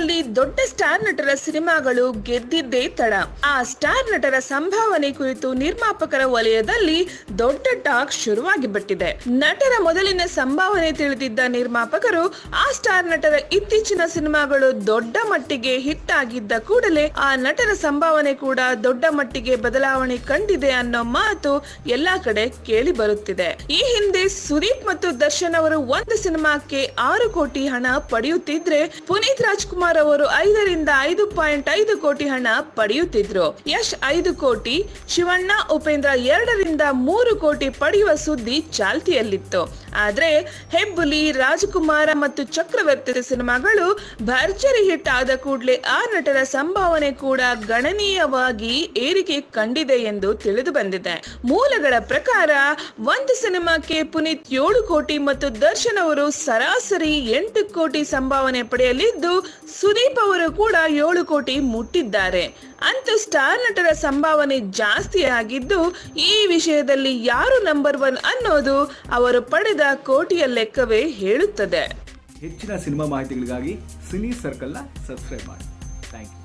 ಹಿಂದಿನಲ್ಲಿ ದೊಡ್ಡ ಸ್ಟಾರ್ ನಟರ ಸಿನಿಮಾಗಳು ಗೆದ್ದಿದ್ದೇ ತಡ. ಆ ಸ್ಟಾರ್ ನಟರ ಸಂಭಾವನೆ ಕುರಿತು ನಿರ್ಮಾಪಕರ ವಲಯದಲ್ಲಿ ದೊಡ್ಡ ಟಾಕ್ ಶುರುವಾಗಿ ಬಿಟ್ಟಿದೆ. ನಟರ ಮೊದಲಿನ ಸಂಭಾವನೆ ತಿಳಿದಿದ್ದ ನಿರ್ಮಾಪಕರು ಆ ಸ್ಟಾರ್ ನಟರ ಇತ್ತೀಚಿನ ಸಿನಿಮಾಗಳು ದೊಡ್ಡ ಮಟ್ಟಿಗೆ ಹಿಟ್ ಆಗಿದ್ದ ಕೂಡಲೇ ಆ ನಟರ ಸಂಭಾವನೆ ಕೂಡ ದೊಡ್ಡ ಮಟ್ಟಿಗೆ ಬದಲಾವಣೆ ಕಂಡಿದೆ ಅನ್ನೋ ಮಾತು ಎಲ್ಲಾ ಕಡೆ ಕೇಳಿ ಬರುತ್ತಿದೆ. ಈ ಹಿಂದೆ ಸುದೀಪ್ ಮತ್ತು ದರ್ಶನ್ ಅವರು ಒಂದು ಸಿನಿಮಾಕ್ಕೆ 6 ಕೋಟಿ ಹಣ ಪಡೆಯುತ್ತಿದ್ರೆ, ಪುನೀತ್ ರಾಜ್ಕುಮಾರ್ ಅವರು 5 ರಿಂದ 5.5 ಕೋಟಿ ಹಣ ಪಡೆಯುತ್ತಿದ್ರು. ಯಶ್ 5 ಕೋಟಿ, ಶಿವಣ್ಣ ಉಪೇಂದ್ರ 2 ರಿಂದ 3 ಕೋಟಿ ಪಡೆಯುವ ಸುದ್ದಿ ಚಾಲ್ತಿಯಲ್ಲಿತ್ತು. ಆದ್ರೆ ಹೆಬ್ಬುಲಿ, ರಾಜಕುಮಾರ ಮತ್ತು ಚಕ್ರವರ್ತಿ ಸಿನಿಮಾಗಳು ಭರ್ಜರಿ ಹಿಟ್ ಆದ ಕೂಡಲೇ ಆ ನಟರ ಸಂಭಾವನೆ ಕೂಡ ಗಣನೀಯವಾಗಿ ಏರಿಕೆ ಕಂಡಿದೆ ಎಂದು ತಿಳಿದು ಬಂದಿದೆ. ಮೂಲಗಳ ಪ್ರಕಾರ ಒಂದು ಸಿನಿಮಾಕ್ಕೆ ಪುನೀತ್ 7 ಕೋಟಿ ಮತ್ತು ದರ್ಶನ್ ಅವರು ಸರಾಸರಿ 8 ಕೋಟಿ ಸಂಭಾವನೆ ಪಡೆಯಲಿದ್ದು, ಸುದೀಪ್ ಅವರು ಕೂಡ 7 ಕೋಟಿ ಮುಟ್ಟಿದ್ದಾರೆ. ಅಂತೂ ಸ್ಟಾರ್ ನಟರ ಸಂಭಾವನೆ ಜಾಸ್ತಿ ಆಗಿದ್ದು, ಈ ವಿಷಯದಲ್ಲಿ ಯಾರು ನಂಬರ್ 1 ಅನ್ನೋದು ಅವರು ಪಡೆದ ಕೋಟಿಯ ಲೆಕ್ಕವೇ ಹೇಳುತ್ತದೆ. ಹೆಚ್ಚಿನ ಸಿನಿಮಾ ಮಾಹಿತಿಗಳಿಗಾಗಿ ಸಿನಿ ಸರ್ಕಲ್ನ ಸಬ್ಸ್ಕ್ರೈಬ್ ಮಾಡಿ. Thank you.